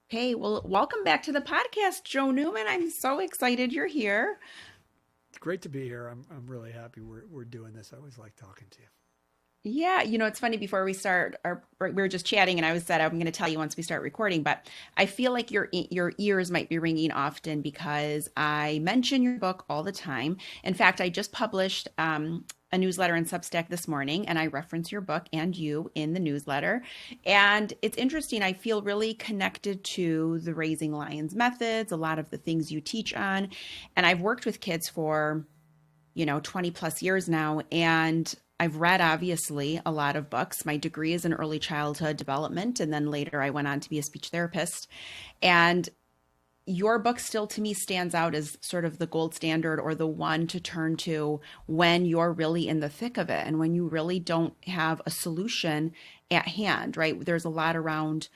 Hey, well, welcome back to the podcast, Joe Newman. I'm so excited you're here. It's great to be here. I'm really happy we're doing this. I always like talking to you. Yeah, it's funny before we start, we were just chatting, and I was said I'm going to tell you once we start recording, but I feel like your ears might be ringing often because I mention your book all the time. In fact, I just published a newsletter in Substack this morning, and I reference your book and you in the newsletter. And it's interesting. I feel really connected to the Raising Lions methods, a lot of the things you teach on, and I've worked with kids for 20 plus years now. And I've read, obviously, a lot of books. My degree is in early childhood development. And then later I went on to be a speech therapist. And your book still to me stands out as sort of the gold standard or the one to turn to when you're really in the thick of it and when you really don't have a solution at hand, right? There's a lot around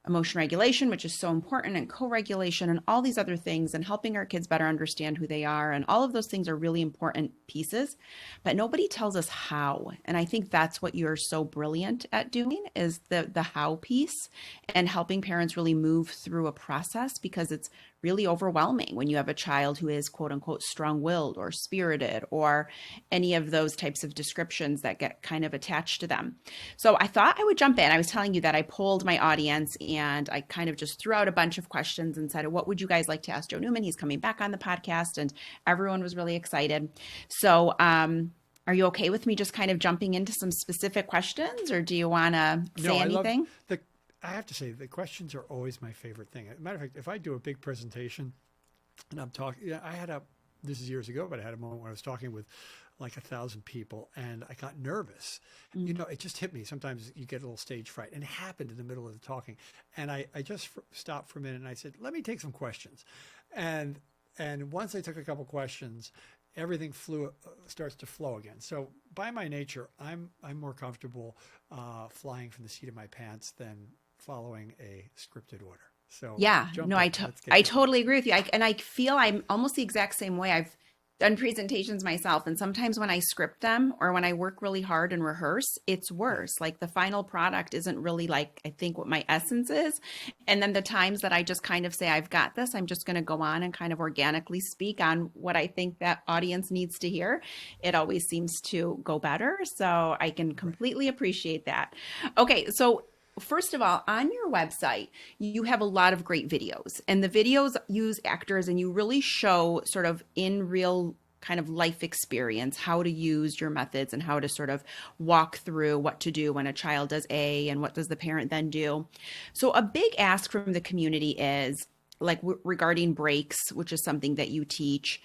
emotion regulation, which is so important, and co-regulation and all these other things, and helping our kids better understand who they are. And all of those things are really important pieces, but nobody tells us how. And I think that's what you're so brilliant at doing, is the how piece, and helping parents really move through a process, because it's really overwhelming when you have a child who is quote unquote strong-willed or spirited or any of those types of descriptions that get kind of attached to them. So I thought I would jump in. I was telling you that I polled my audience and I kind of just threw out a bunch of questions and said, what would you guys like to ask Joe Newman? He's coming back on the podcast, and everyone was really excited. So, are you okay with me just kind of jumping into some specific questions, or do you want to No, say I love anything? the. I have to say the questions are always my favorite thing. As a matter of fact, if I do a big presentation and I'm talking, I had a. This is years ago, but I had a moment when I was talking with like 1,000 people, and I got nervous. It just hit me. Sometimes you get a little stage fright, and it happened in the middle of the talking. And I just stopped for a minute and I said, "Let me take some questions." And and once I took a couple questions, everything starts to flow again. So by my nature, I'm more comfortable flying from the seat of my pants than following a scripted order. So Yeah, no, jump in. Let's get I going. totally agree with you. And I feel I'm almost the exact same way. I've done presentations myself, and sometimes when I script them or when I work really hard and rehearse, it's Yeah, worse. Like the final product isn't really like I think what my essence is. And then the times that I just kind of say I've got this, I'm just going to go on and kind of organically speak on what I think that audience needs to hear. It always seems to go better. So I can right. completely appreciate that. Okay, so first of all, on your website, you have a lot of great videos, and the videos use actors, and you really show sort of in real kind of life experience how to use your methods and how to sort of walk through what to do when a child does A and what does the parent then do. So a big ask from the community is like regarding breaks, which is something that you teach.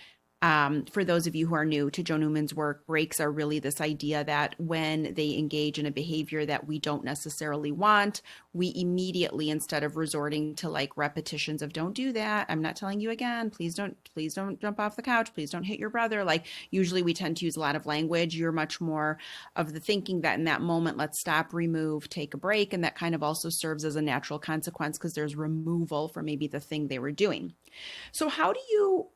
For those of you who are new to Joe Newman's work, breaks are really this idea that when they engage in a behavior that we don't necessarily want, we immediately, instead of resorting to like repetitions of "don't do that, I'm not telling you again, please don't jump off the couch, please don't hit your brother," like usually we tend to use a lot of language. You're much more of the thinking that in that moment, let's stop, remove, take a break. And that kind of also serves as a natural consequence because there's removal from maybe the thing they were doing. So how do you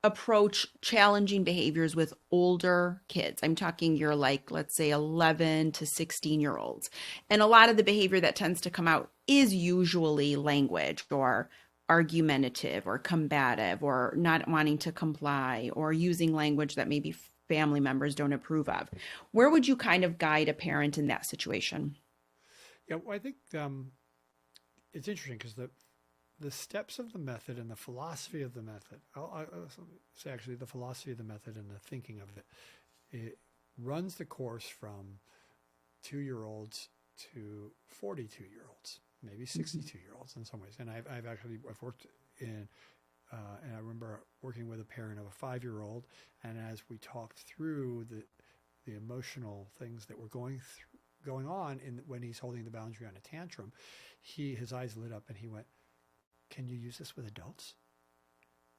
approach challenging behaviors with older kids? I'm talking you're like, let's say 11 to 16-year olds. And a lot of the behavior that tends to come out is usually language or argumentative or combative or not wanting to comply or using language that maybe family members don't approve of. Where would you kind of guide a parent in that situation? Yeah, well, I think it's interesting because the steps of the method and the philosophy of the method. I'll say actually the philosophy of the method and the thinking of it. It runs the course from 2-year-olds to 42-year-olds, maybe Mhm. 62-year-olds in some ways. And I've worked in, and I remember working with a parent of a 5-year-old, and as we talked through the emotional things that were going on when he's holding the boundary on a tantrum, his eyes lit up and he went, "Can you use this with adults?"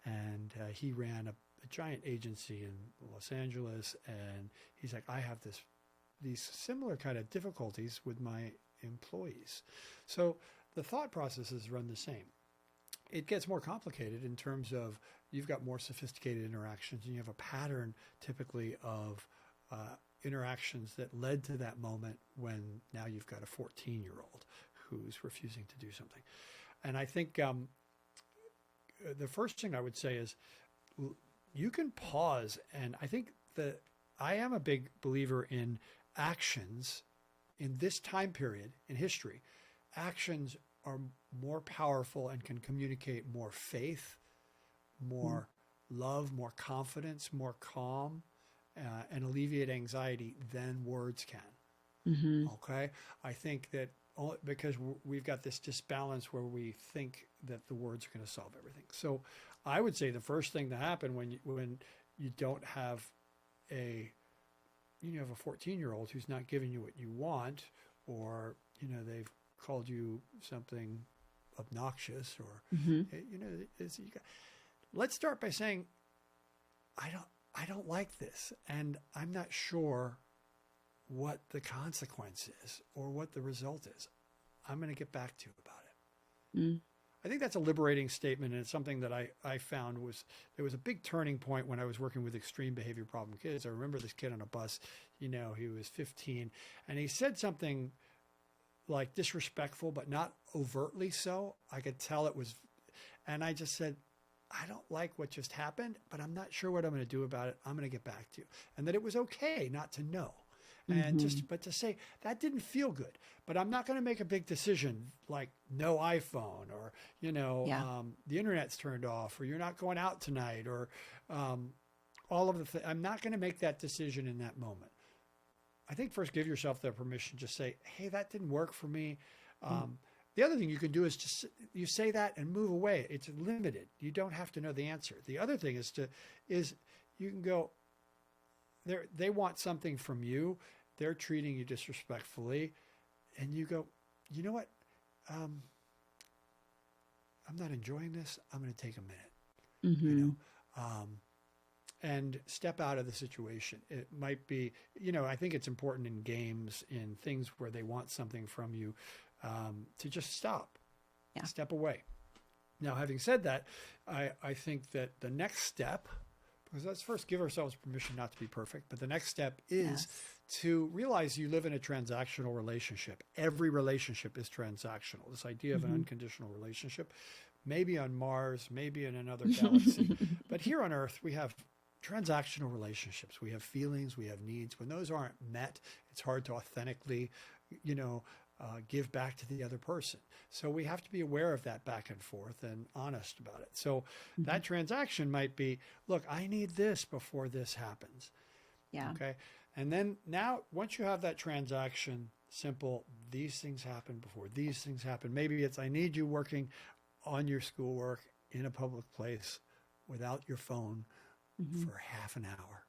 And he ran a giant agency in Los Angeles, and he's like, "I have these similar kind of difficulties with my employees." So the thought processes run the same. It gets more complicated in terms of you've got more sophisticated interactions, and you have a pattern typically of interactions that led to that moment when now you've got a 14-year-old who's refusing to do something. And I think the first thing I would say is you can pause. And I think that I am a big believer in actions in this time period in history. Actions are more powerful and can communicate more faith, more love, more confidence, more calm, and alleviate anxiety than words can. Okay. I think that because we've got this disbalance where we think that the words are going to solve everything. So I would say the first thing to happen when you don't have you have a 14-year-old who's not giving you what you want, or, they've called you something obnoxious, or, let's start by saying, I don't like this, and I'm not sure what the consequence is or what the result is. I'm going to get back to you about it. I think that's a liberating statement, and it's something that I found there was a big turning point when I was working with extreme behavior problem kids. I remember this kid on a bus, he was 15, and he said something like disrespectful, but not overtly so. I could tell it was, and I just said, I don't like what just happened, but I'm not sure what I'm going to do about it. I'm going to get back to you. And that it was okay not to know. And but to say that didn't feel good, but I'm not going to make a big decision like no iPhone, or, the internet's turned off, or you're not going out tonight, or all of the things. I'm not going to make that decision in that moment. I think first give yourself the permission to say, hey, that didn't work for me. The other thing you can do is just, you say that and move away. It's limited. You don't have to know the answer. The other thing is you can go, they want something from you. They're treating you disrespectfully, and you go, you know what? I'm not enjoying this. I'm going to take a minute, and step out of the situation. It might be, I think it's important in games, in things where they want something from you, to just stop, step away. Now, having said that, I think that the next step, because let's first give ourselves permission not to be perfect, but the next step is to realize you live in a transactional relationship. Every relationship is transactional. This idea of an unconditional relationship, maybe on Mars, maybe in another galaxy, but here on Earth, we have transactional relationships. We have feelings, we have needs. When those aren't met, it's hard to authentically, give back to the other person. So we have to be aware of that back and forth and honest about it. So that transaction might be, look, I need this before this happens. Yeah. Okay. And then now, once you have that transaction, simple, these things happen before these things happen. Maybe it's, I need you working on your schoolwork in a public place without your phone for half an hour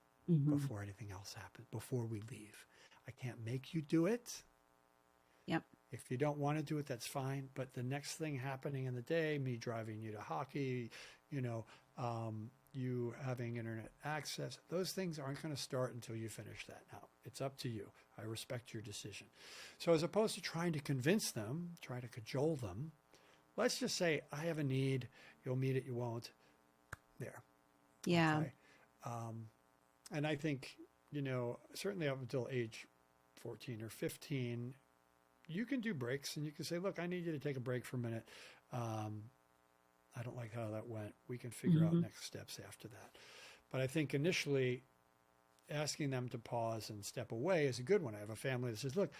before anything else happens, before we leave. I can't make you do it. Yep. If you don't want to do it, that's fine. But the next thing happening in the day, me driving you to hockey, you having internet access, those things aren't going to start until you finish that. Now, it's up to you. I respect your decision. So as opposed to trying to convince them, try to cajole them, let's just say, I have a need. You'll meet it, you won't. There. Yeah. Okay? And I think, certainly up until age 14 or 15, you can do breaks, and you can say, look, I need you to take a break for a minute. I don't like how that went. We can figure out next steps after that. But I think initially asking them to pause and step away is a good one. I have a family that says, look,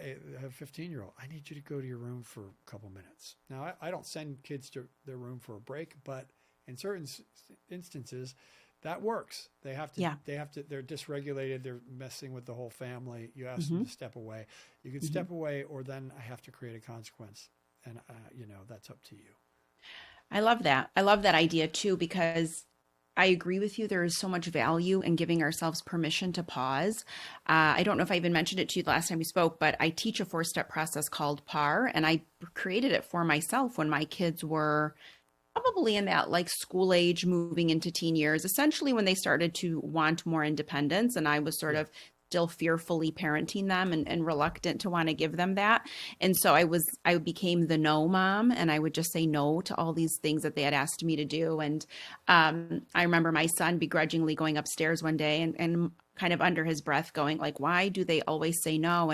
I have a 15-year-old. I need you to go to your room for a couple minutes. Now, I don't send kids to their room for a break, but in certain instances, that works. They're dysregulated. They're messing with the whole family. You ask them to step away. You can step away, or then I have to create a consequence. And, that's up to you. I love that. I love that idea too, because I agree with you. There is so much value in giving ourselves permission to pause. I don't know if I even mentioned it to you the last time we spoke, but I teach a 4-step process called PAR, and I created it for myself when my kids were probably in that like school age, moving into teen years, essentially when they started to want more independence. And I was sort of still fearfully parenting them and reluctant to want to give them that. And so I became the no mom, and I would just say no to all these things that they had asked me to do. And I remember my son begrudgingly going upstairs one day and kind of under his breath going like, why do they always say no?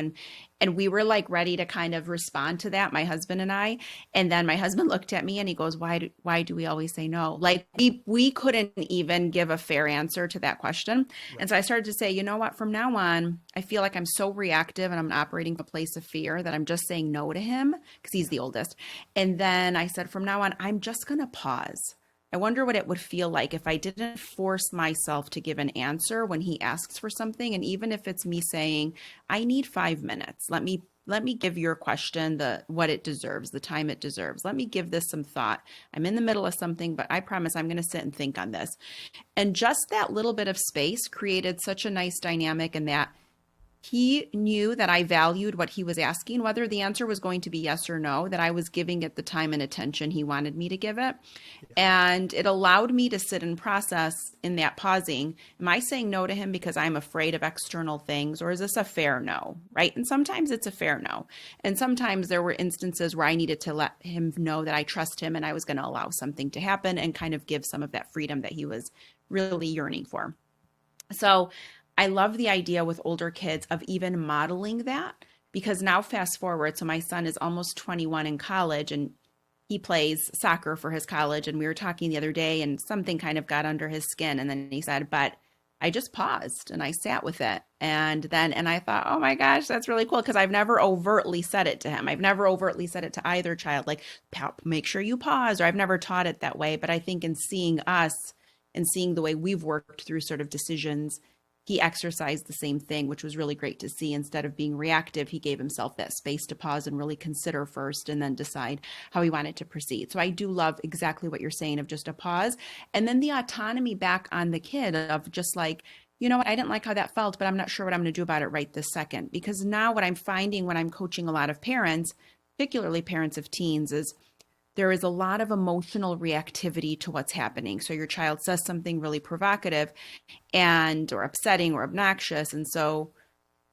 And we were like ready to kind of respond to that, my husband and I. And then my husband looked at me and he goes, why do we always say no? Like we couldn't even give a fair answer to that question. Right. And so I started to say, you know what, from now on, I feel like I'm so reactive and I'm operating from a place of fear that I'm just saying no to him because he's the oldest. And then I said, from now on, I'm just going to pause. I wonder what it would feel like if I didn't force myself to give an answer when he asks for something. And even if it's me saying, I need 5 minutes, let me give your question what it deserves, the time it deserves. Let me give this some thought. I'm in the middle of something, but I promise I'm going to sit and think on this. And just that little bit of space created such a nice dynamic in that he knew that I valued what he was asking, whether the answer was going to be yes or no, that I was giving it the time and attention he wanted me to give it. And it allowed me to sit and process in that pausing. Am I saying no to him because I'm afraid of external things, or is this a fair no? Right. And sometimes it's a fair no. And sometimes there were instances where I needed to let him know that I trust him and I was going to allow something to happen and kind of give some of that freedom that he was really yearning for. So I love the idea with older kids of even modeling that, because now fast forward. So my son is almost 21 in college and he plays soccer for his college. And we were talking the other day and something kind of got under his skin. And then he said, but I just paused and I sat with it. And I thought, oh my gosh, that's really cool. Because I've never overtly said it to him. I've never overtly said it to either child, like, make sure you pause, or I've never taught it that way. But I think in seeing us and seeing the way we've worked through sort of decisions, he exercised the same thing, which was really great to see. Instead of being reactive, he gave himself that space to pause and really consider first and then decide how he wanted to proceed. So I do love exactly what you're saying of just a pause. And then the autonomy back on the kid of just like, you know what, I didn't like how that felt, but I'm not sure what I'm going to do about it right this second. Because now what I'm finding when I'm coaching a lot of parents, particularly parents of teens, is there is a lot of emotional reactivity to what's happening. So your child says something really provocative or upsetting or obnoxious. And so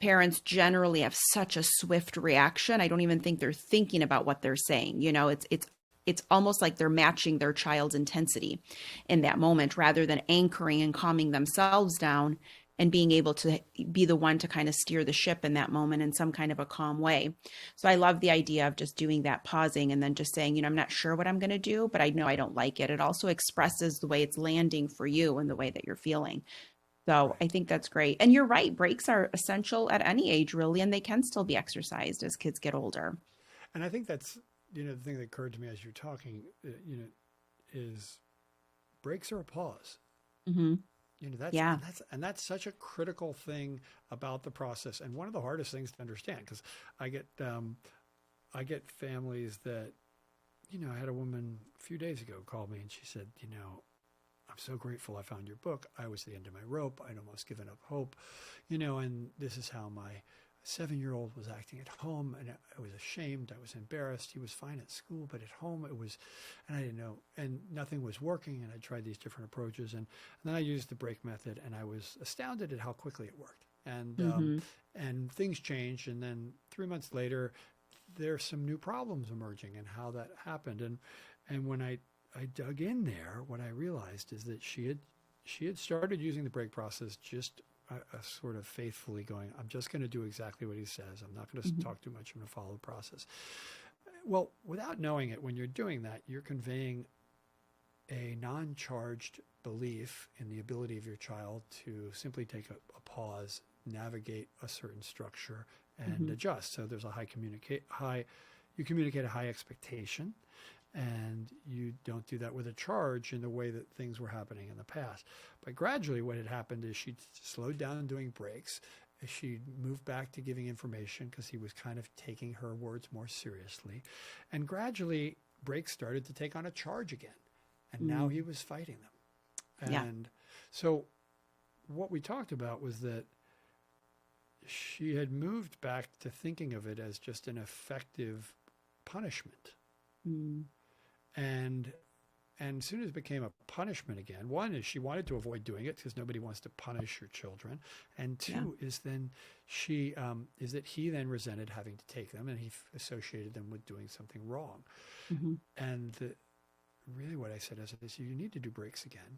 parents generally have such a swift reaction. I don't even think they're thinking about what they're saying. You know, it's almost like they're matching their child's intensity in that moment rather than anchoring and calming themselves down and being able to be the one to kind of steer the ship in that moment in some kind of a calm way. So I love the idea of just doing that pausing and then just saying, you know, I'm not sure what I'm going to do, but I know I don't like it. It also expresses the way it's landing for you and the way that you're feeling. So I think that's great. And you're right. Breaks are essential at any age, really, and they can still be exercised as kids get older. And I think that's, the thing that occurred to me as you're talking, is breaks are a pause. Mm-hmm. That's such a critical thing about the process, and one of the hardest things to understand, because I get families that, I had a woman a few days ago call me and she said, I'm so grateful I found your book. I was at the end of my rope. I'd almost given up hope, and this is how my 7-year-old was acting at home, and I was ashamed. I was embarrassed. He was fine at school, but at home and I didn't know, and nothing was working. And I tried these different approaches, and then I used the break method, and I was astounded at how quickly it worked. And things changed. And then 3 months later, there's some new problems emerging and how that happened. And when I dug in there, what I realized is that she had started using the break process just sort of faithfully going, I'm just going to do exactly what he says. I'm not going to talk too much. I'm going to follow the process. Well, without knowing it, when you're doing that, you're conveying a non-charged belief in the ability of your child to simply take a pause, navigate a certain structure, and adjust. So there's you communicate a high expectation, and you don't do that with a charge in the way that things were happening in the past. But gradually what had happened is she slowed down doing breaks. She moved back to giving information because he was kind of taking her words more seriously. And gradually breaks started to take on a charge again. And now he was fighting them. And so what we talked about was that she had moved back to thinking of it as just an effective punishment. And as soon as it became a punishment again, one is she wanted to avoid doing it because nobody wants to punish your children. And two is then is that he then resented having to take them, and he associated them with doing something wrong. And really what I said is you need to do breaks again,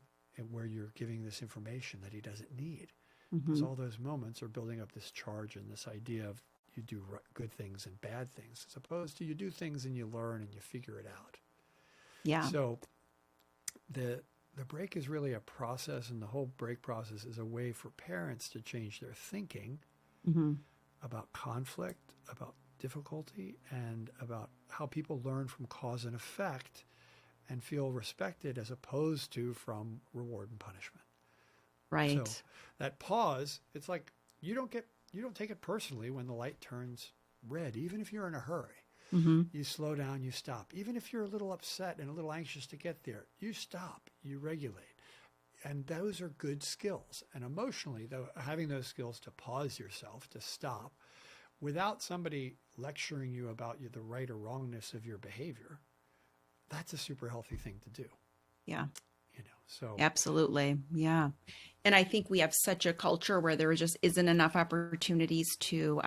where you're giving this information that he doesn't need. because all those moments are building up this charge and this idea of you do good things and bad things, as opposed to you do things and you learn and you figure it out. Yeah. So the break is really a process, and the whole break process is a way for parents to change their thinking about conflict, about difficulty, and about how people learn from cause and effect and feel respected as opposed to from reward and punishment. Right. So that pause, it's like you don't take it personally when the light turns red, even if you're in a hurry. You slow down, you stop. Even if you're a little upset and a little anxious to get there, you stop, you regulate. And those are good skills. And emotionally, though, having those skills to pause yourself, to stop, without somebody lecturing you about the right or wrongness of your behavior, that's a super healthy thing to do. Yeah. So Absolutely. Yeah. And I think we have such a culture where there just isn't enough opportunities to,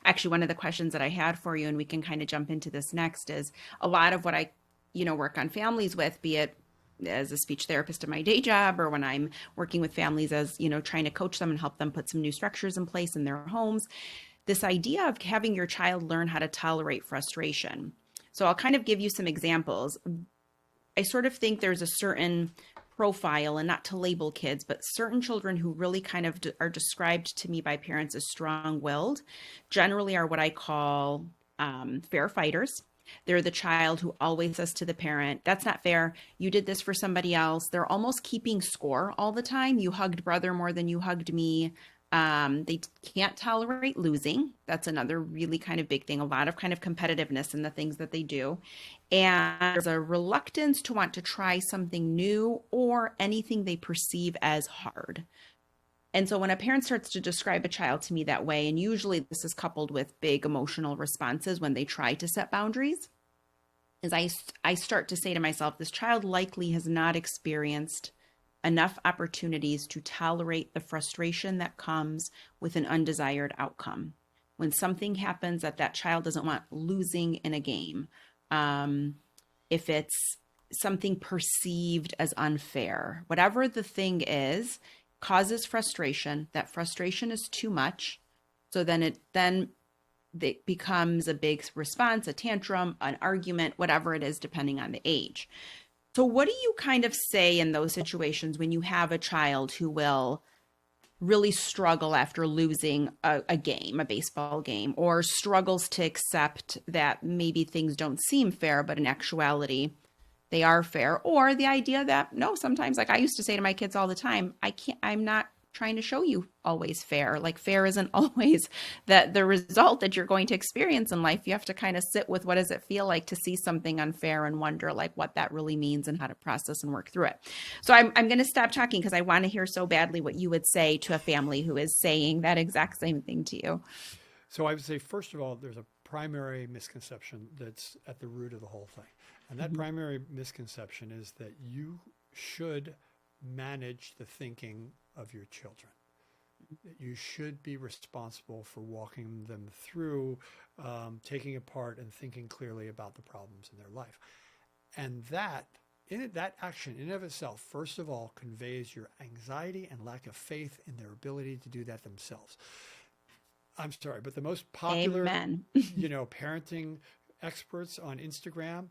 actually, one of the questions that I had for you, and we can kind of jump into this next, is a lot of what I, work on families with, be it as a speech therapist in my day job, or when I'm working with families as, trying to coach them and help them put some new structures in place in their homes, this idea of having your child learn how to tolerate frustration. So I'll kind of give you some examples. I sort of think there's a certain profile, and not to label kids, but certain children who really kind of are described to me by parents as strong-willed, generally are what I call fair fighters. They're the child who always says to the parent, "That's not fair. You did this for somebody else." They're almost keeping score all the time. "You hugged brother more than you hugged me." They can't tolerate losing. That's another really kind of big thing. A lot of kind of competitiveness in the things that they do. And there's a reluctance to want to try something new or anything they perceive as hard. And so when a parent starts to describe a child to me that way, and usually this is coupled with big emotional responses when they try to set boundaries, is I start to say to myself, this child likely has not experienced enough opportunities to tolerate the frustration that comes with an undesired outcome. When something happens that child doesn't want, losing in a game, if it's something perceived as unfair, whatever the thing is, causes frustration. That frustration is too much. So then it becomes a big response, a tantrum, an argument, whatever it is, depending on the age. So what do you kind of say in those situations when you have a child who will really struggle after losing a game, a baseball game, or struggles to accept that maybe things don't seem fair, but in actuality, they are fair? Or the idea that, no, sometimes, like I used to say to my kids all the time, I'm not trying to show you always fair. Like, fair isn't always the result that you're going to experience in life. You have to kind of sit with, what does it feel like to see something unfair, and wonder like what that really means and how to process and work through it. So I'm going to stop talking because I want to hear so badly what you would say to a family who is saying that exact same thing to you. So I would say, first of all, there's a primary misconception that's at the root of the whole thing. And that primary misconception is that you should manage the thinking of your children. That you should be responsible for walking them through, taking apart and thinking clearly about the problems in their life. And that action in and of itself, first of all, conveys your anxiety and lack of faith in their ability to do that themselves. I'm sorry, but the most popular, Amen. Parenting experts on Instagram,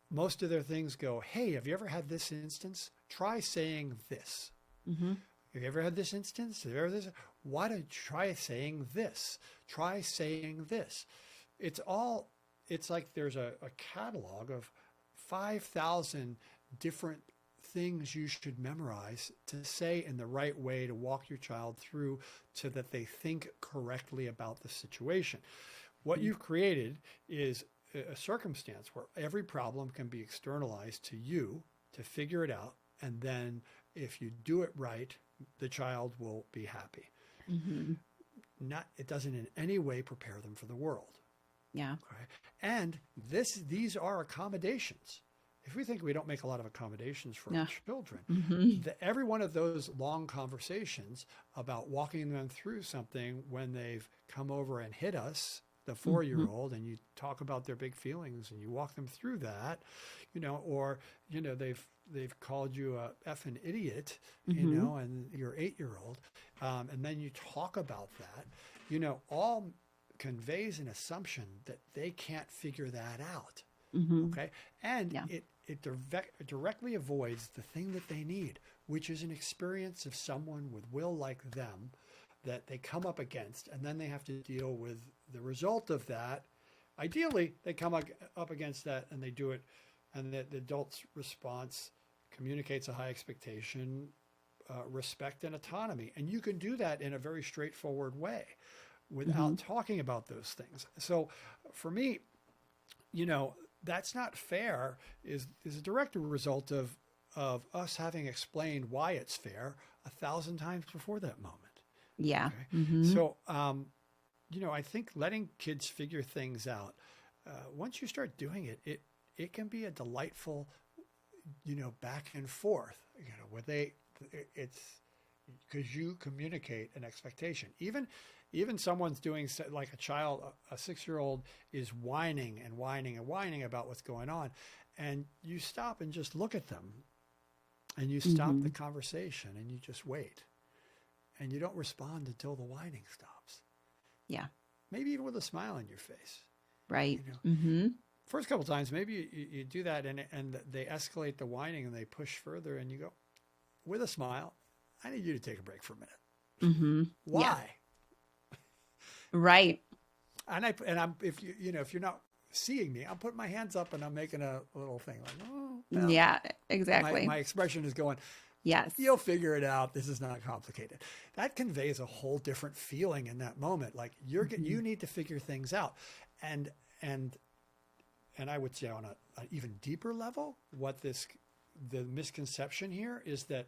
most of their things go, "Hey, have you ever had this instance? Try saying this. Have you ever had this instance? Have you ever this? Why don't you try saying this? Try saying this." It's like there's a catalog of 5,000 different things you should memorize to say in the right way to walk your child through so that they think correctly about the situation. What you've created is a circumstance where every problem can be externalized to you to figure it out. And then if you do it right, the child will be happy. It doesn't in any way prepare them for the world. Yeah. Okay? And these are accommodations. If we think we don't make a lot of accommodations for our children, every one of those long conversations about walking them through something when they've come over and hit us the 4-year-old and you talk about their big feelings and you walk them through that, or, they've called you a effing idiot, and your 8-year-old, and then you talk about that, all conveys an assumption that they can't figure that out. Okay. And it directly avoids the thing that they need, which is an experience of someone with will like them that they come up against, and then they have to deal with the result of that. Ideally, they come up against that and they do it, and the adult's response communicates a high expectation, respect, and autonomy. And you can do that in a very straightforward way without talking about those things. So for me, that's not fair is a direct result of us having explained why it's fair 1,000 times before that moment. Yeah. Okay? So, I think letting kids figure things out, once you start doing it, it can be a delightful, back and forth, where it's because you communicate an expectation. Even someone's doing, like a child, a 6-year-old is whining and whining and whining about what's going on. And you stop and just look at them, and you stop the conversation and you just wait. And you don't respond until the whining stops. Yeah. Maybe even with a smile on your face. Right. First couple of times, maybe you do that and they escalate the whining and they push further, and you go, with a smile, I need you to take a break for a minute. Why? Yeah. Right. And I'm if you're not seeing me, I'm putting my hands up and I'm making a little thing like, oh, well, yeah, exactly. My expression is going, yes, you'll figure it out. This is not complicated. That conveys a whole different feeling in that moment. Like you need to figure things out. And I would say on an even deeper level, the misconception here is that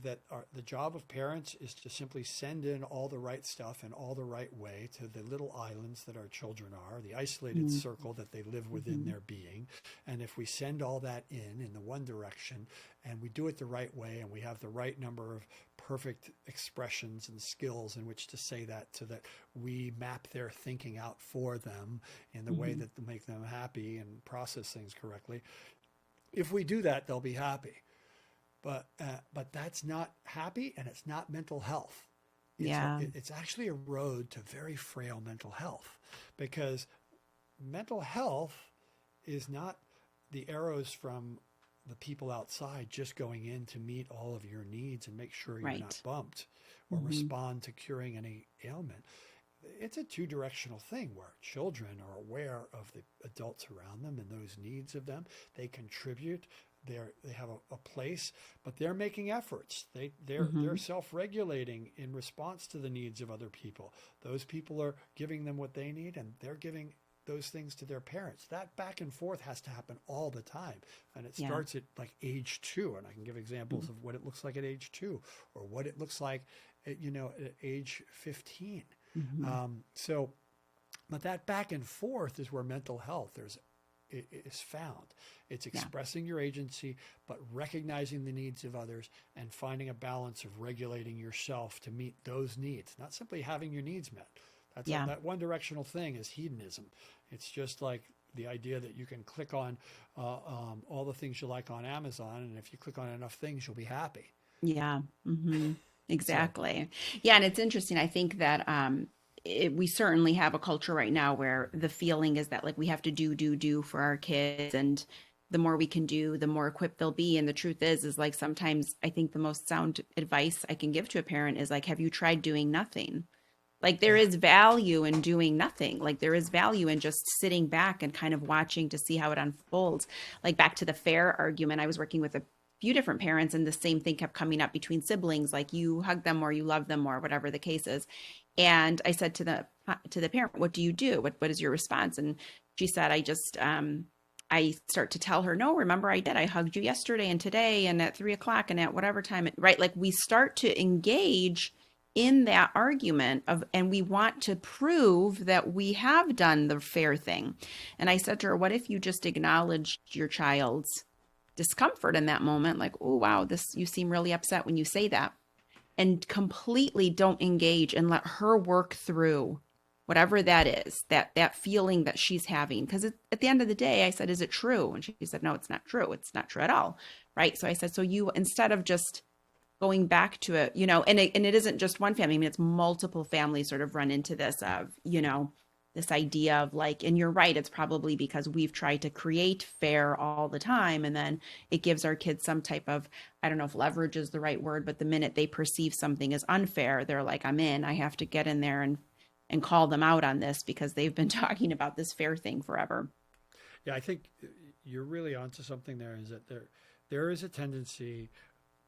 the job of parents is to simply send in all the right stuff in all the right way to the little islands that our children are, the isolated circle that they live within their being. And if we send all that in the one direction and we do it the right way and we have the right number of perfect expressions and skills in which to say that, so that we map their thinking out for them in the way that will make them happy and process things correctly. If we do that, they'll be happy. But that's not happy, and it's not mental health. It's actually a road to very frail mental health, because mental health is not the arrows from the people outside just going in to meet all of your needs and make sure you're not bumped or respond to curing any ailment. It's a two-directional thing where children are aware of the adults around them and those needs of them. They contribute. They have a place, but they're making efforts. They're self-regulating in response to the needs of other people. Those people are giving them what they need, and they're giving those things to their parents. That back and forth has to happen all the time, and it starts at like age 2. And I can give examples of what it looks like at age 2, or what it looks like at age 15. But that back and forth is where mental health is found. It's expressing your agency, but recognizing the needs of others and finding a balance of regulating yourself to meet those needs, not simply having your needs met. That one directional thing is hedonism. It's just like the idea that you can click on all the things you like on Amazon, and if you click on enough things, you'll be happy. Yeah. Exactly. And it's interesting. I think that we certainly have a culture right now where the feeling is that like we have to do for our kids, and the more we can do, the more equipped they'll be. And the truth is like sometimes I think the most sound advice I can give to a parent is like, have you tried doing nothing? Like there is value in doing nothing. Like there is value in just sitting back and kind of watching to see how it unfolds. Like back to the fair argument, I was working with a few different parents, and the same thing kept coming up between siblings, like you hug them more, you love them more, whatever the case is. And I said to the parent, what do you do? What is your response? And she said, I start to tell her, no, remember I hugged you yesterday and today and at 3:00 and at whatever time, right? Like we start to engage in that argument and we want to prove that we have done the fair thing. And I said to her, what if you just acknowledged your child's discomfort in that moment? Like, oh, wow, you seem really upset when you say that. And completely don't engage and let her work through whatever that is, that feeling that she's having. Because at the end of the day, I said, is it true? And she said, no, it's not true. It's not true at all. Right. So I said, so you, instead of just going back to it, and it isn't just one family. I mean, it's multiple families sort of run into this of, this idea of like, and you're right, it's probably because we've tried to create fair all the time. And then it gives our kids some type of, I don't know if leverage is the right word, but the minute they perceive something as unfair, they're like, I'm in, I have to get in there and call them out on this because they've been talking about this fair thing forever. Yeah, I think you're really onto something there, is that there is a tendency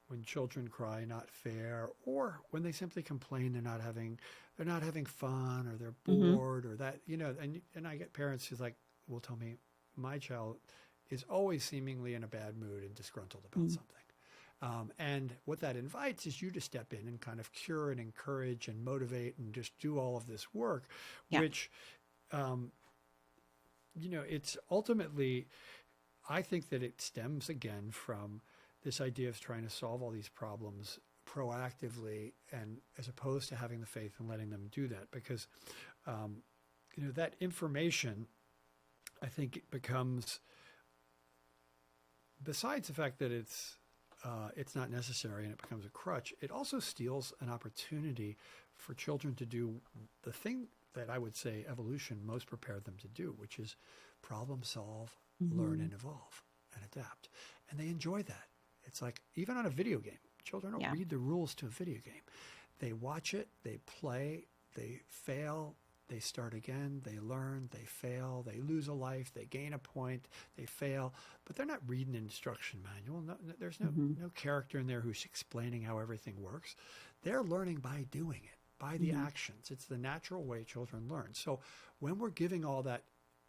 when children cry not fair, or when they simply complain they're not having fun, or they're bored, or that, and I get parents who's like, will tell me, my child is always seemingly in a bad mood and disgruntled about something. And what that invites is you to step in and kind of cure and encourage and motivate and just do all of this work, which, it's ultimately, I think that it stems again from this idea of trying to solve all these problems proactively, and as opposed to having the faith and letting them do that, because that information, I think, it becomes, besides the fact that it's not necessary and it becomes a crutch, it also steals an opportunity for children to do the thing that I would say evolution most prepared them to do, which is problem solve, learn and evolve and adapt. And they enjoy that. It's like, even on a video game, children don't read the rules to a video game. They watch it, they play, they fail, they start again, they learn, they fail, they lose a life, they gain a point, they fail, but they're not reading an instruction manual. No, there's no character in there who's explaining how everything works. They're learning by doing it, by the actions. It's the natural way children learn. So when we're giving all that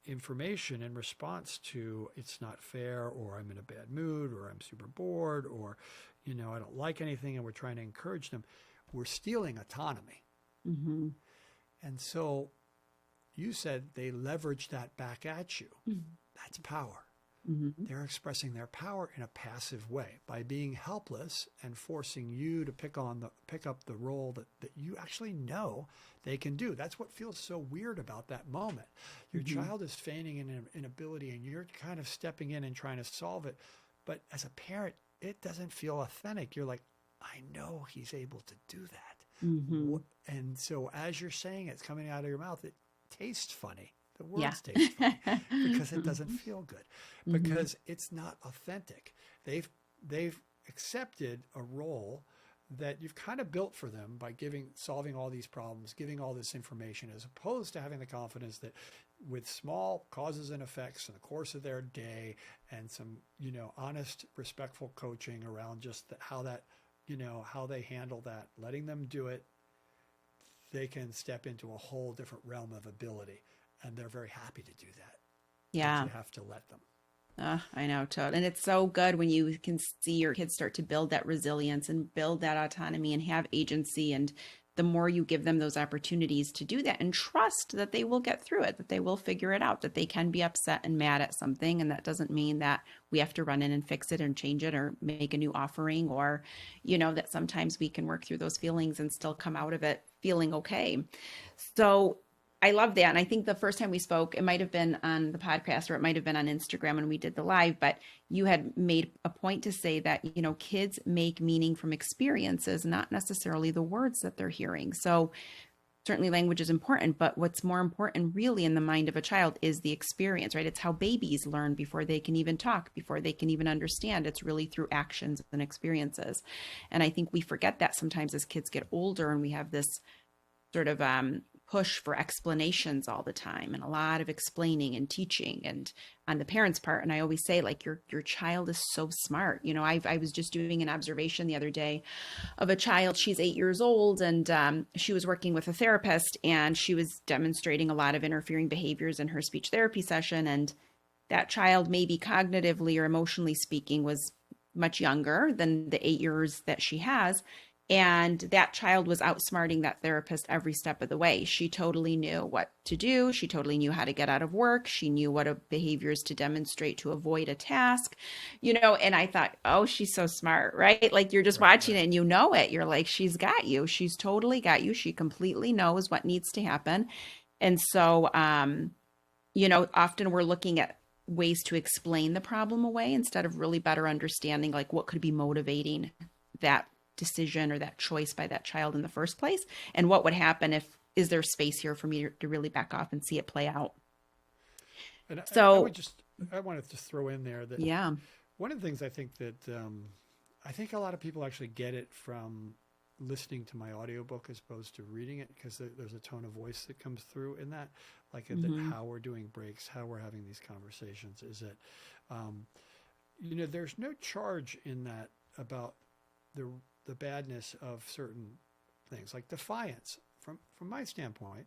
information in response to it's not fair, or I'm in a bad mood, or I'm super bored, or I don't like anything, and we're trying to encourage them, we're stealing autonomy. And so you said they leverage that back at you. That's power. They're expressing their power in a passive way by being helpless and forcing you to pick up the role that you actually know they can do. That's what feels so weird about that moment. Your child is feigning an inability, and you're kind of stepping in and trying to solve it. But as a parent, it doesn't feel authentic. You're like, I know he's able to do that. And so as you're saying it's coming out of your mouth, it tastes funny. The words taste funny because it doesn't feel good, because it's not authentic. They've accepted a role that you've kind of built for them by solving all these problems, giving all this information, as opposed to having the confidence that with small causes and effects in the course of their day, and some, honest, respectful coaching around just how they handle that, letting them do it, they can step into a whole different realm of ability. And they're very happy to do that. Yeah. But you have to let them. I know, Todd. And it's so good when you can see your kids start to build that resilience and build that autonomy and have agency. And the more you give them those opportunities to do that, and trust that they will get through it, that they will figure it out, that they can be upset and mad at something. And that doesn't mean that we have to run in and fix it and change it or make a new offering, or, that sometimes we can work through those feelings and still come out of it feeling okay. So I love that. And I think the first time we spoke, it might have been on the podcast, or it might have been on Instagram when we did the live, but you had made a point to say that, kids make meaning from experiences, not necessarily the words that they're hearing. So certainly language is important, but what's more important really in the mind of a child is the experience, right? It's how babies learn before they can even talk, before they can even understand. It's really through actions and experiences. And I think we forget that sometimes as kids get older, and we have this sort of push for explanations all the time, and a lot of explaining and teaching, and on the parents' part. And I always say, like, your child is so smart. I was just doing an observation the other day of a child. She's 8 years old, and she was working with a therapist, and she was demonstrating a lot of interfering behaviors in her speech therapy session. And that child, maybe cognitively or emotionally speaking, was much younger than the 8 years that she has. And that child was outsmarting that therapist every step of the way. She totally knew what to do. She totally knew how to get out of work. She knew what behaviors to demonstrate to avoid a task, and I thought, oh, she's so smart, right? Like, you're just watching it and you know it. You're like, she's got you. She's totally got you. She completely knows what needs to happen. And so, often we're looking at ways to explain the problem away instead of really better understanding like what could be motivating that decision or that choice by that child in the first place, and what would happen if is there space here for me to really back off and see it play out. And So, I want to just throw in there that yeah. one of the things I think that I think a lot of people actually get it from listening to my audiobook as opposed to reading it, because there's a tone of voice that comes through in that, like that how we're doing breaks, how we're having these conversations is that, there's no charge in that about the badness of certain things like defiance. From my standpoint,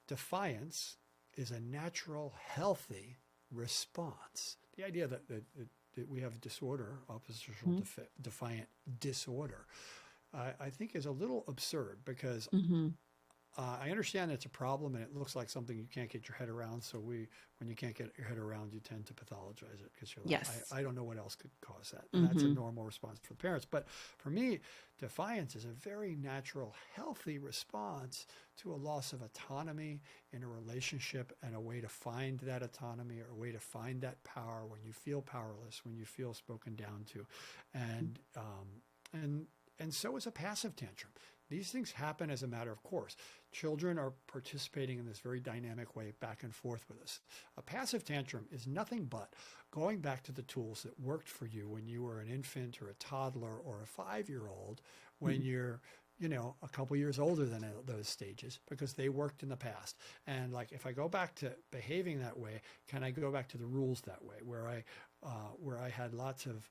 defiance is a natural, healthy response. The idea that we have disorder, oppositional defiant disorder, I think is a little absurd, because I understand it's a problem and it looks like something you can't get your head around. So when you can't get your head around, you tend to pathologize it because you're like, Yes. I don't know what else could cause that. And that's a normal response for the parents. But for me, defiance is a very natural, healthy response to a loss of autonomy in a relationship, and a way to find that autonomy, or a way to find that power when you feel powerless, when you feel spoken down to. And so is a passive tantrum. These things happen as a matter of course. Children are participating in this very dynamic way back and forth with us. A passive tantrum is nothing but going back to the tools that worked for you when you were an infant or a toddler or a 5-year-old, when you're, a couple years older than those stages, because they worked in the past. And like, if I go back to behaving that way, can I go back to the rules that way, where I had lots of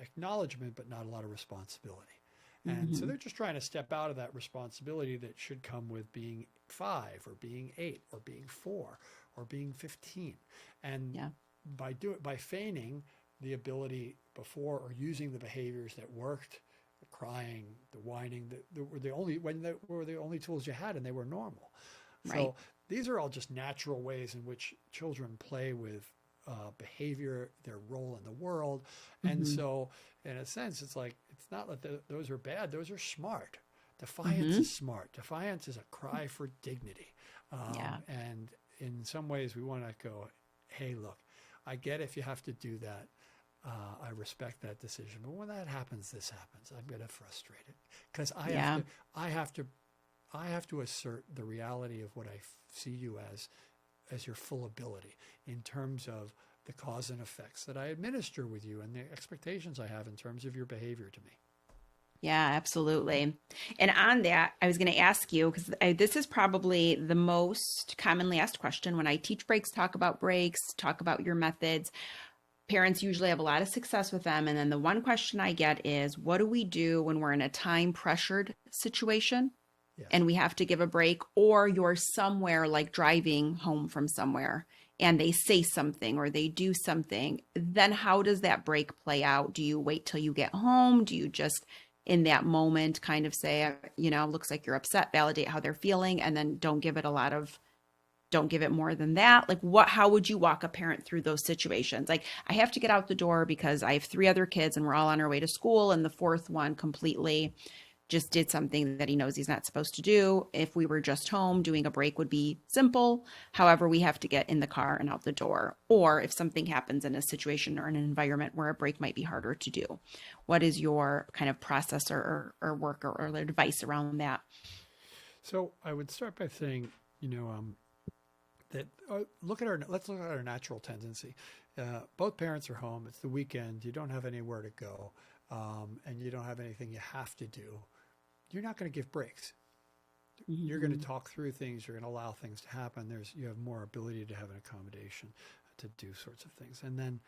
acknowledgement, but not a lot of responsibility. And so they're just trying to step out of that responsibility that should come with being 5 or being 8 or being 4 or being 15. And by feigning the ability before, or using the behaviors that worked, the crying, the whining, that were the only tools you had, and they were normal. Right. So these are all just natural ways in which children play with behavior, their role in the world. And so in a sense, it's like, it's not that those are bad, those are smart. Defiance is smart. Defiance is a cry for dignity. And in some ways we want to go, hey, look, I get if you have to do that. I respect that decision. But when that happens, this happens. I'm going to frustrate it, because I have to assert the reality of what I see you as your full ability, in terms of the cause and effects that I administer with you, and the expectations I have in terms of your behavior to me. Yeah, absolutely. And on that, I was going to ask you, because this is probably the most commonly asked question when I teach breaks, talk about your methods. Parents usually have a lot of success with them. And then the one question I get is, what do we do when we're in a time pressured situation? Yes. And we have to give a break, or you're somewhere like driving home from somewhere and they say something or they do something, then how does that break play out? Do you wait till you get home? Do you just in that moment kind of say, looks like you're upset, validate how they're feeling, and then don't give it more than that? Like, how would you walk a parent through those situations? Like, I have to get out the door because I have 3 other kids and we're all on our way to school, and the 4th one completely just did something that he knows he's not supposed to do. If we were just home, doing a break would be simple. However, we have to get in the car and out the door. Or if something happens in a situation or in an environment where a break might be harder to do, what is your kind of process or work or advice around that? So I would start by saying, that let's look at our natural tendency. Both parents are home. It's the weekend. You don't have anywhere to go, and you don't have anything you have to do. You're not going to give breaks. You're going to talk through things. You're going to allow things to happen. You have more ability to have an accommodation to do sorts of things. And then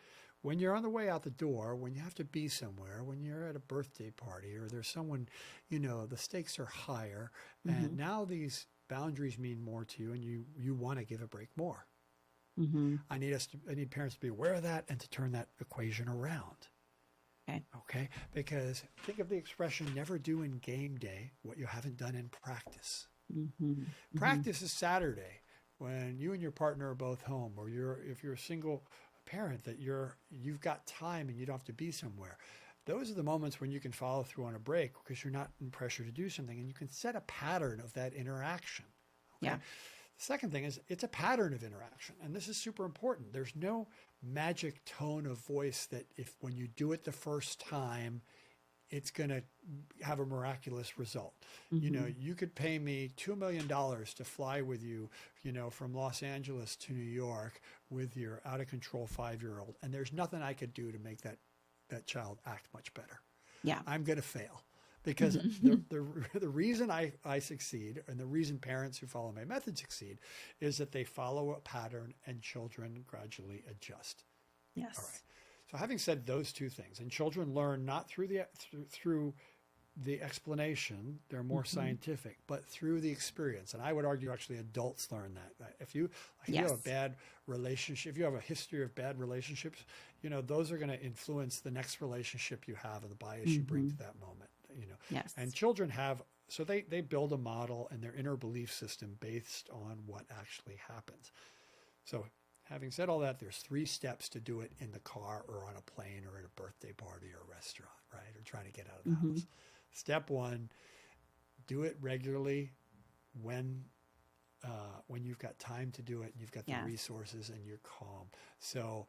when you're on the way out the door, when you have to be somewhere, when you're at a birthday party or there's someone, the stakes are higher, and now these boundaries mean more to you, and you want to give a break more. I need parents to be aware of that and to turn that equation around. Okay. Because think of the expression, never do in game day what you haven't done in practice. Practice is Saturday when you and your partner are both home, or if you're a single parent that you've got time and you don't have to be somewhere. Those are the moments when you can follow through on a break, because you're not in pressure to do something, and you can set a pattern of that interaction. Okay? Second thing is it's a pattern of interaction. And this is super important. There's no magic tone of voice that if when you do it the first time, it's going to have a miraculous result. You know, you could pay me $2 million to fly with you, you know, from Los Angeles to New York with your out of control 5-year-old. And there's nothing I could do to make that child act much better. Yeah. I'm going to fail. Because the reason I succeed and the reason parents who follow my method succeed is that they follow a pattern and children gradually adjust. Yes. All right. So having said those two things, and children learn not through the explanation, they're more scientific, but through the experience. And I would argue actually adults learn that. If you have a bad relationship, if you have a history of bad relationships, you know, those are going to influence the next relationship you have and the bias you bring to that moment. You know, Yes. and children have, so they build a model and their inner belief system based on what actually happens. So having said all that, there's 3 steps to do it in the car or on a plane or at a birthday party or a restaurant, right? Or trying to get out of the house. Step 1, do it regularly when you've got time to do it and you've got the resources and you're calm. So,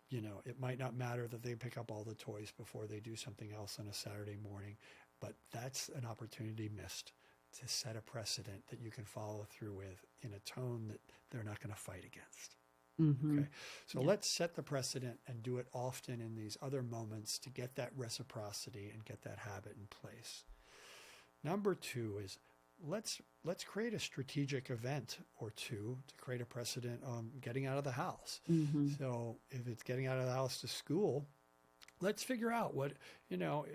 you know, it might not matter that they pick up all the toys before they do something else on a Saturday morning, but that's an opportunity missed to set a precedent that you can follow through with in a tone that they're not going to fight against. Okay. So let's set the precedent and do it often in these other moments to get that reciprocity and get that habit in place. Number 2 is let's create a strategic event or 2 to create a precedent on getting out of the house. So if it's getting out of the house to school, let's figure out what, you know,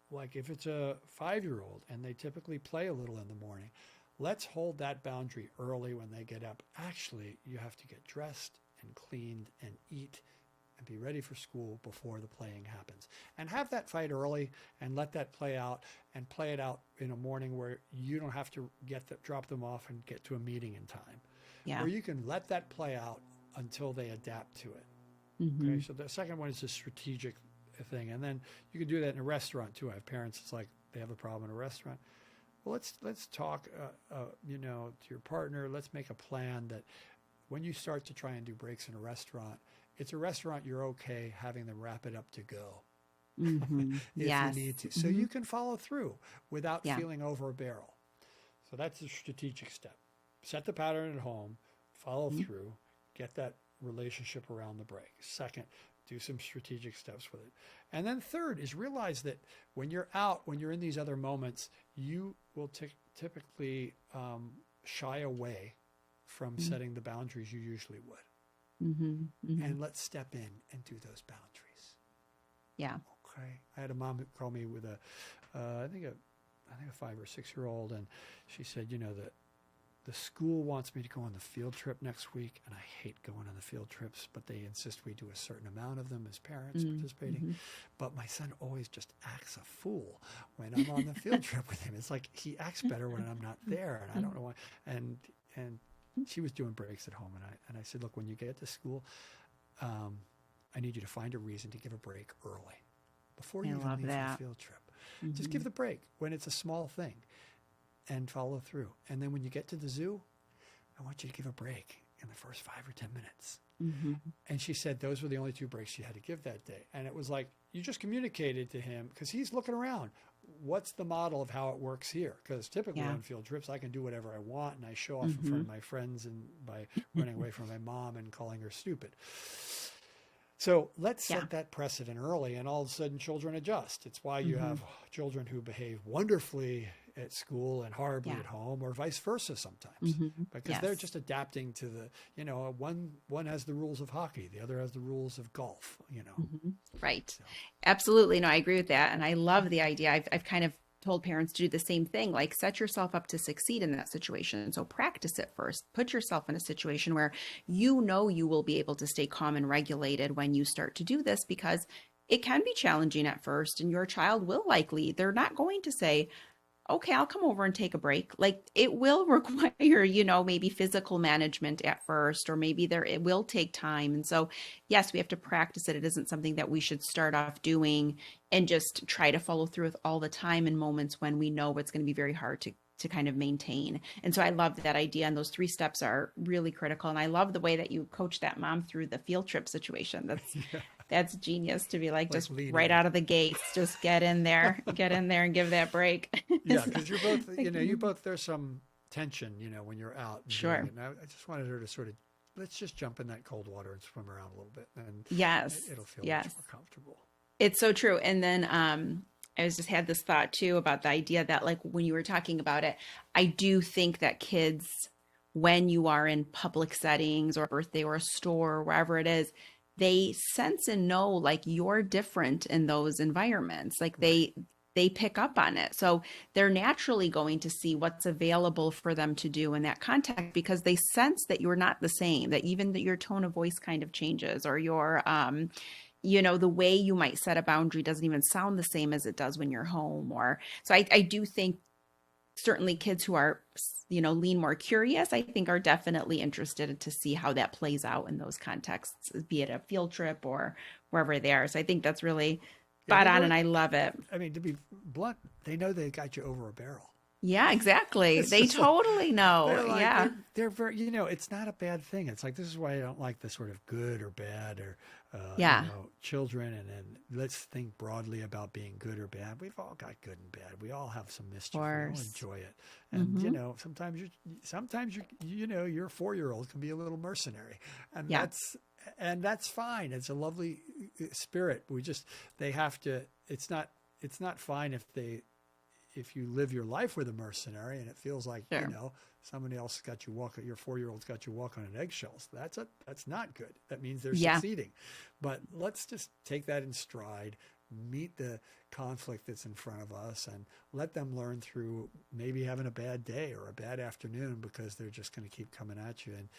like if it's a 5-year-old and they typically play a little in the morning, let's hold that boundary early when they get up. Actually, you have to get dressed and cleaned and eat and be ready for school before the playing happens. And have that fight early and let that play out and play it out in a morning where you don't have to drop them off and get to a meeting in time. Yeah. Where you can let that play out until they adapt to it. Okay. So the second one is a strategic thing. And then you can do that in a restaurant too. I have parents, it's like they have a problem in a restaurant. Well, let's talk, you know, to your partner. Let's make a plan that when you start to try and do breaks in a restaurant, it's a restaurant you're okay having them wrap it up to go if you need to. So you can follow through without feeling over a barrel. So that's a strategic step. Set the pattern at home, follow through, get that relationship around the break. Second, do some strategic steps with it. And then third is realize that when you're out, when you're in these other moments, you will typically shy away from setting the boundaries you usually would. And let's step in and do those boundaries. Yeah. Okay. I had a mom who called me with I think a 5 or 6-year-old, and she said, you know, that the school wants me to go on the field trip next week, and I hate going on the field trips, but they insist we do a certain amount of them as parents participating. But my son always just acts a fool when I'm on the field trip with him. It's like he acts better when I'm not there, and I don't know why. And she was doing breaks at home, and I said, look, when you get to school, I need you to find a reason to give a break early before you even leave for the field trip. Just give the break when it's a small thing and follow through. And then when you get to the zoo, I want you to give a break in the first 5 or 10 minutes. And she said those were the only 2 breaks she had to give that day. And it was like, you just communicated to him because he's looking around. What's the model of how it works here? Because typically on field trips, I can do whatever I want and I show off in front of my friends and by running away from my mom and calling her stupid. So let's set that precedent early, and all of a sudden children adjust. It's why you have children who behave wonderfully at school and horribly at home, or vice versa sometimes, because they're just adapting to the, you know, one has the rules of hockey, the other has the rules of golf, you know. Right. So. Absolutely. No, I agree with that. And I love the idea. I've kind of told parents to do the same thing, like set yourself up to succeed in that situation. So practice it first. Put yourself in a situation where you know you will be able to stay calm and regulated when you start to do this, because it can be challenging at first, and your child will likely, they're not going to say, okay, I'll come over and take a break. Like it will require, you know, maybe physical management at first, or maybe it will take time. And so, yes, we have to practice it. It isn't something that we should start off doing and just try to follow through with all the time in moments when we know it's going to be very hard kind of maintain. And so I love that idea. And those 3 steps are really critical. And I love the way that you coach that mom through the field trip situation. Yeah, That's genius to be like, like just lean right in. out of the gates, just get in there, and give that break. Yeah, So, because you're both, you both, there's some tension, when you're out and doing sure. it. And I just wanted her to sort of, let's just jump in that cold water and swim around a little bit, and Yes. it'll feel much Yes. more comfortable. It's so true. And then I was just had this thought too about the idea that, like, when you were talking about it, I do think that kids, when you are in public settings or a birthday or a store or wherever it is, they sense and know like you're different in those environments. Like Right. they pick up on it. So they're naturally going to see what's available for them to do in that context because they sense that you're not the same, that even that your tone of voice kind of changes, or your the way you might set a boundary doesn't even sound the same as it does when you're home. Or so I do think certainly kids who are, lean more curious, I think are definitely interested to see how that plays out in those contexts, be it a field trip or wherever they are. So I think that's really Yeah, spot they on, know. and I love it. I mean, to be blunt, they know they got you over a barrel. Yeah, exactly. It's They just like totally know. they're like Yeah. they're very, it's not a bad thing. It's like, this is why I don't like the sort of good or bad or Yeah. children, and then let's think broadly about being good or bad. We've all got good and bad. We all have some mischief. We all Course. enjoy it, and Hmm. sometimes your 4-year-old can be a little mercenary, and Yeah. that's fine. It's a lovely spirit. They have to. It's not fine if you live your life with a mercenary and it feels like, Sure. somebody else got you walking, your 4-year-old's got you walking on eggshells. That's not good. That means they're Yeah. succeeding. But let's just take that in stride, meet the conflict that's in front of us, and let them learn through maybe having a bad day or a bad afternoon, because they're just going to keep coming at you. And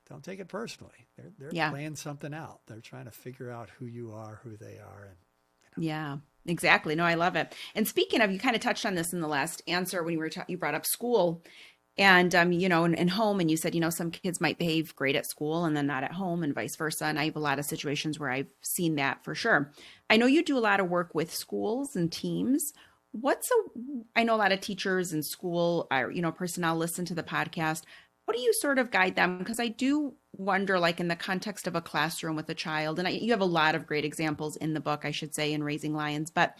don't take it personally. They're Yeah. playing something out. They're trying to figure out who you are, who they are, and Yeah, exactly. No, I love it. And speaking of, you kind of touched on this in the last answer when you brought up school and, and home, and you said, some kids might behave great at school and then not at home and vice versa. And I have a lot of situations where I've seen that for sure. I know you do a lot of work with schools and teams. I know a lot of teachers and school, personnel listen to the podcast. What do you sort of guide them? Because I do wonder, like in the context of a classroom with a child, and you have a lot of great examples in the book, I should say, in Raising Lions, but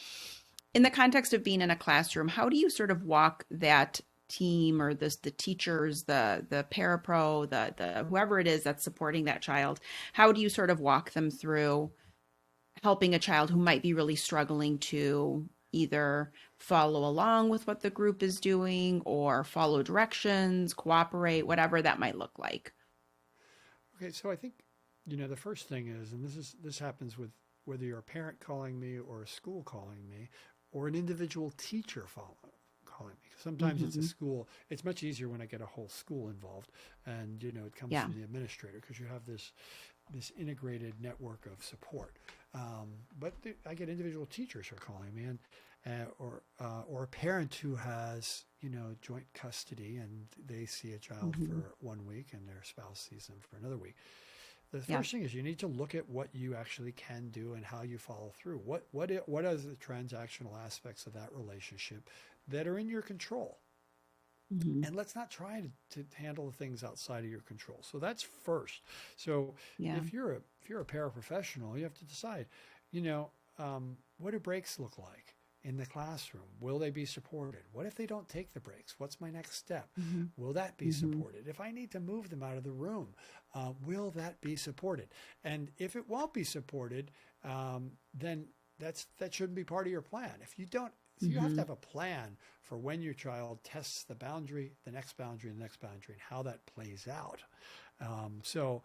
in the context of being in a classroom, how do you sort of walk that team or the teachers, the parapro, the whoever it is that's supporting that child? How do you sort of walk them through helping a child who might be really struggling to either follow along with what the group is doing or follow directions, cooperate, whatever that might look like? Okay, so I think, the first thing is, and this happens with whether you're a parent calling me or a school calling me or an individual teacher calling me. Sometimes it's a school. It's much easier when I get a whole school involved, and it comes Yeah. from the administrator, because you have this integrated network of support. But I get individual teachers who are calling me, and or a parent who has joint custody, and they see a child for 1 week and their spouse sees them for another week. The first thing is, you need to look at what you actually can do and how you follow through. What are the transactional aspects of that relationship that are in your control? Mhm. And let's not try to handle the things outside of your control. So that's first. So Yeah. if you're a paraprofessional, you have to decide, what do breaks look like in the classroom? Will they be supported? What if they don't take the breaks? What's my next step? Will that be supported? If I need to move them out of the room, will that be supported? And if it won't be supported, then that shouldn't be part of your plan. If you don't, so you have to have a plan for when your child tests the boundary, the next boundary, and the next boundary, and how that plays out. So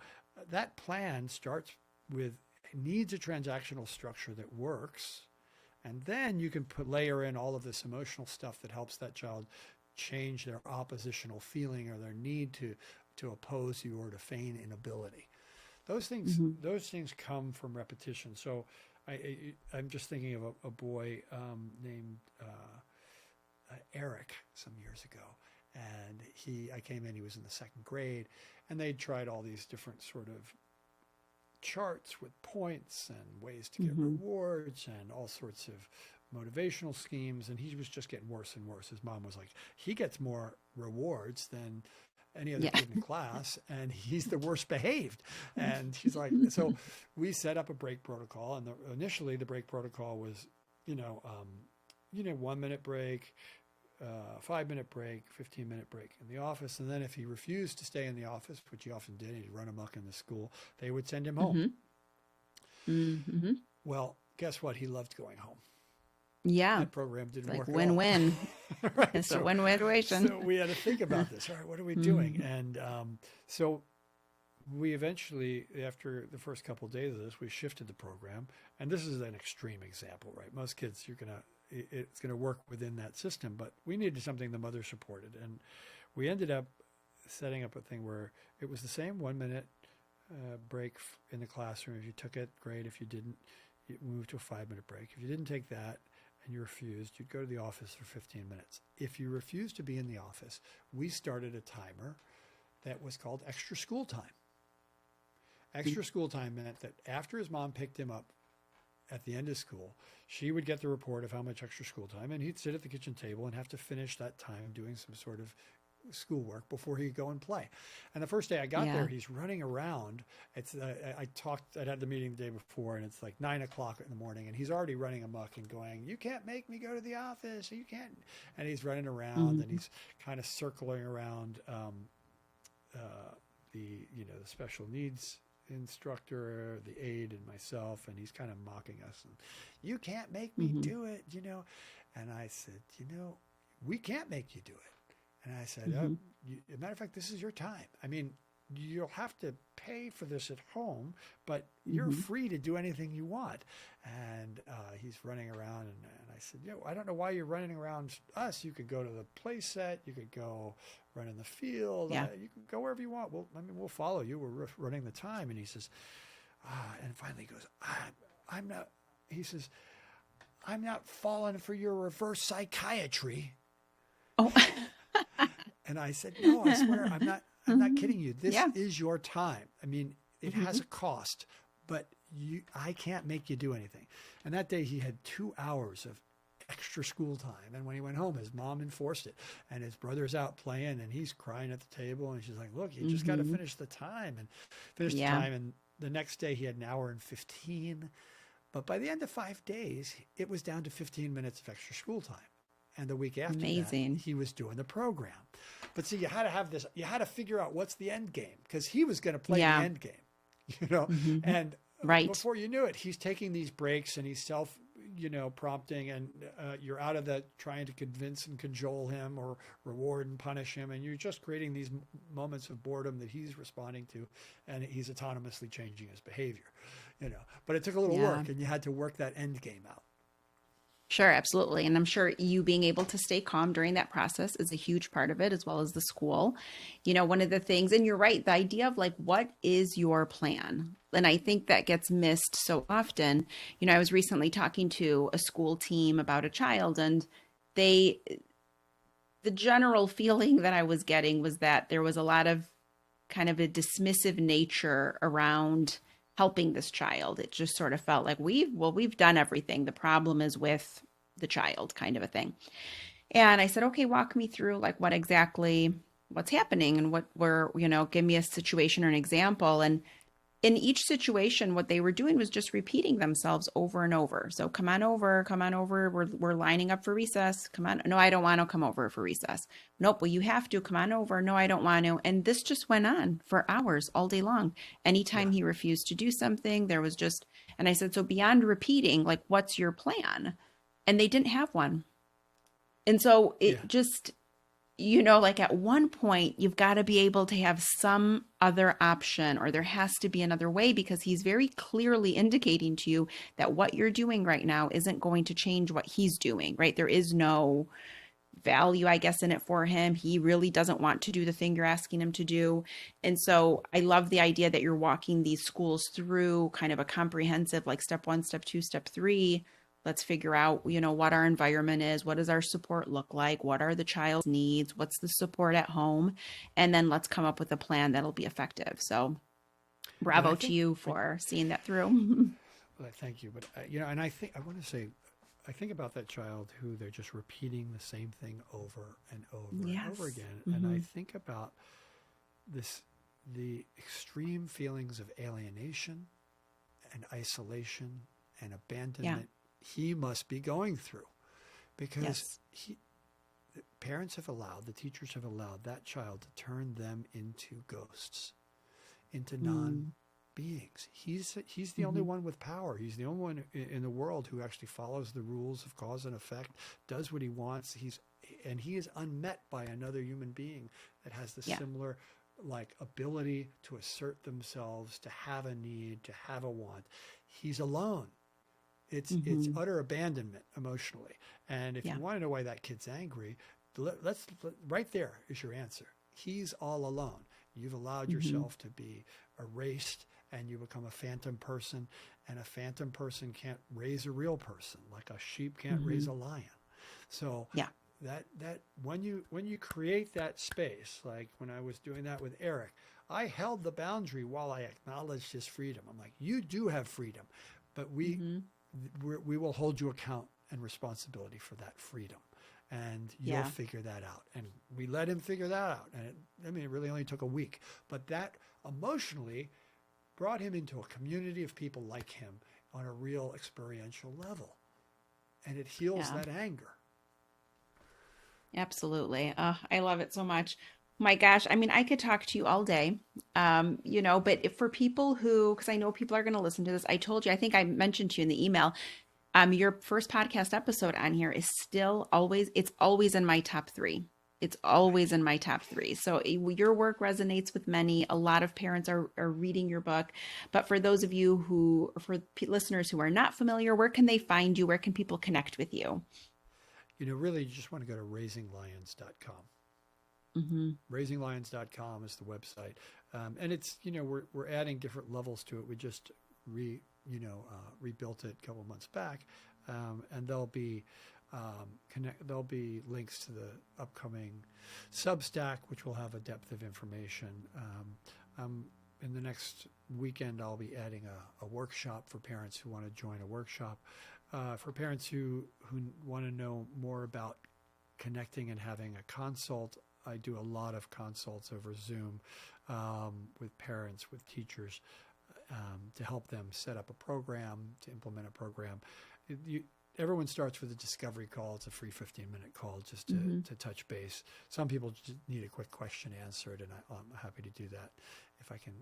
that plan starts with, needs a transactional structure that works. And then you can layer in all of this emotional stuff that helps that child change their oppositional feeling or their need to oppose you or to feign inability. Those things come from repetition. So I'm just thinking of a boy named Eric some years ago, and I came in, he was in the 2nd grade, and they'd tried all these different sort of charts with points and ways to get rewards and all sorts of motivational schemes, and he was just getting worse and worse. His mom was like, he gets more rewards than any other kid in class, and he's the worst behaved. And she's like, so we set up a break protocol, and initially the break protocol was, 1 minute break, 5 minute break, 15-minute break in the office. And then if he refused to stay in the office, which he often did, he'd run amok in the school, they would send him home. Mm-hmm. Well, guess what? He loved going home. Yeah. That program didn't work win-win. at all. Right. It's a win-win situation. So we had to think about this. All right, what are we doing? And so we eventually, after the first couple of days of this, we shifted the program. And this is an extreme example, right? Most kids, it's going to work within that system, but we needed something the mother supported. And we ended up setting up a thing where it was the same 1 minute break in the classroom. If you took it, great. If you didn't, you moved to a 5 minute break. If you didn't take that and you refused, you'd go to the office for 15 minutes. If you refused to be in the office, we started a timer that was called extra school time. Extra school time meant that after his mom picked him up at the end of school, she would get the report of how much extra school time, and he'd sit at the kitchen table and have to finish that time doing some sort of schoolwork before he could go and play. And the first day I got there, he's running around. It's I had the meeting the day before, and it's like 9 o'clock in the morning, and he's already running amok and going, "You can't make me go to the office. You can't." And he's running around and he's kind of circling around the special needs instructor, the aide, and myself, and he's kind of mocking us. And, "You can't make me do it, And I said, "We can't make you do it." And I said, as a matter of fact, this is your time. I mean, you'll have to pay for this at home, but you're free to do anything you want. And he's running around, and I said, I don't know why you're running around us. You could go to the play set. You could go run in the field. Yeah. You can go wherever you want. We'll follow you. We're running the time. And he says, and finally he goes, I'm not, he says, "I'm not falling for your reverse psychiatry." Oh. And I said, "No, I swear, I'm not kidding you. This is your time. I mean, it has a cost, but I can't make you do anything." And that day he had 2 hours of extra school time. And when he went home, his mom enforced it, and his brother's out playing, and he's crying at the table. And she's like, "Look, you just got to finish the time," and finish the time. And the next day he had an hour and 15. But by the end of 5 days, it was down to 15 minutes of extra school time. And the week after that, he was doing the program. But see, you had to have this, you had to figure out what's the end game, because he was going to play the end game, and before you knew it, he's taking these breaks and he's prompting, and you're out of the trying to convince and cajole him or reward and punish him. And you're just creating these moments of boredom that he's responding to, and he's autonomously changing his behavior, but it took a little work, and you had to work that end game out. Sure, absolutely. And I'm sure you being able to stay calm during that process is a huge part of it, as well as the school. One of the things, and you're right, the idea of like, what is your plan? And I think that gets missed so often. I was recently talking to a school team about a child, and the general feeling that I was getting was that there was a lot of kind of a dismissive nature around helping this child. It just sort of felt like we've done everything. The problem is with the child, kind of a thing. And I said, "Okay, walk me through like what's happening, and give me a situation or an example." And in each situation, what they were doing was just repeating themselves over and over. So, come on over. We're lining up for recess. Come on. No, I don't want to come over for recess. Nope. Well, you have to come on over. No, I don't want to. And this just went on for hours, all day long. Anytime he refused to do something, there was just, and I said, "So beyond repeating, like, what's your plan?" And they didn't have one. And so it just, like at one point, you've got to be able to have some other option, or there has to be another way, because he's very clearly indicating to you that what you're doing right now isn't going to change what he's doing, right? There is no value, I guess, in it for him. He really doesn't want to do the thing you're asking him to do. And so I love the idea that you're walking these schools through kind of a comprehensive, like step 1, step 2, step 3. Let's figure out, what our environment is. What does our support look like? What are the child's needs? What's the support at home? And then let's come up with a plan that'll be effective. So bravo to you for seeing that through. Well, thank you. But, and I think I want to say I think about that child who they're just repeating the same thing over and over and over Yes. again. And I Mm-hmm. think about the extreme feelings of alienation and isolation and Yeah. abandonment he must be going through, because Yes. the parents have allowed, the teachers have allowed that child to turn them into ghosts, into Mm. non-beings. He's the only Mm-hmm. one with power. He's the only one in the world who actually follows the rules of cause and effect, does what he wants. He is unmet by another human being that has the Yeah. similar like ability to assert themselves, to have a need, to have a want. He's alone. It's Mm-hmm. utter abandonment emotionally. And if Yeah. you want to know why that kid's angry, right there is your answer. He's all alone. You've allowed Mm-hmm. yourself to be erased, and you become a phantom person. And a phantom person can't raise a real person, like a sheep can't Mm-hmm. raise a lion. So Yeah. that when you create that space, like when I was doing that with Eric, I held the boundary while I acknowledged his freedom. I'm like, you do have freedom, but Mm-hmm. we will hold you account and responsibility for that freedom, and you'll Yeah. figure that out. And we let him figure that out. And it really only took a week, but that emotionally brought him into a community of people like him on a real experiential level, and it heals Yeah. that anger. Absolutely. I love it so much. My gosh, I mean, I could talk to you all day. But if for people who, because I know people are going to listen to this, I told you, I think I mentioned to you in the email, your first podcast episode on here is still always, it's always in my top three. It's always Nice. in my top three. So your work resonates with many. A lot of parents are reading your book. But for those of you listeners who are not familiar, where can they find you? Where can people connect with you? Really, you just want to go to raisinglions.com. Mm-hmm. Raisinglions.com is the website, and it's we're adding different levels to it. We just rebuilt it a couple months back, and there'll be links to the upcoming Substack, which will have a depth of information. In the next weekend, I'll be adding a workshop for parents who want to join a workshop. For parents who want to know more about connecting and having a consult, I do a lot of consults over Zoom with parents, with teachers, to help them set up a program, to implement a program. Everyone starts with a discovery call. It's a free 15-minute call just Mm-hmm. to touch base. Some people just need a quick question answered, and I'm happy to do that if I can,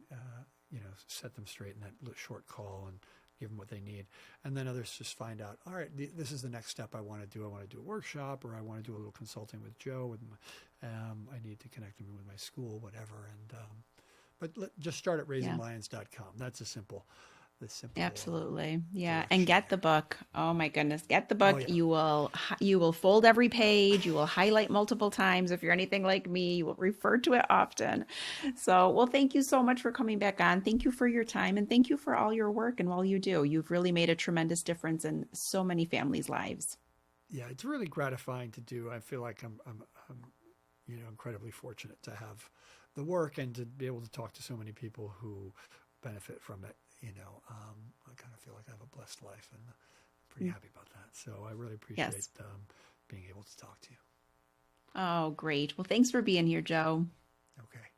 set them straight in that short call and give them what they need. And then others just find out, all right, this is the next step I want to do. I want to do a workshop, or I want to do a little consulting with Joe. I need to connect them with my school, whatever. But just start at Yeah. raisinglions.com. That's the simple Absolutely. Yeah. And direction get the there. book. Oh my goodness. Get the Oh book. yeah. You will fold every page. You will highlight multiple times. If you're anything like me, you will refer to it often. So, well, thank you so much for coming back on. Thank you for your time, and thank you for all your work and all you do. You've really made a tremendous difference in so many families' lives. Yeah, it's really gratifying to do. I feel like I'm incredibly fortunate to have the work and to be able to talk to so many people who benefit from it. I kind of feel like I have a blessed life, and I'm pretty happy about that. So I really appreciate Yes. being able to talk to you. Oh, great. Well, thanks for being here, Joe. Okay.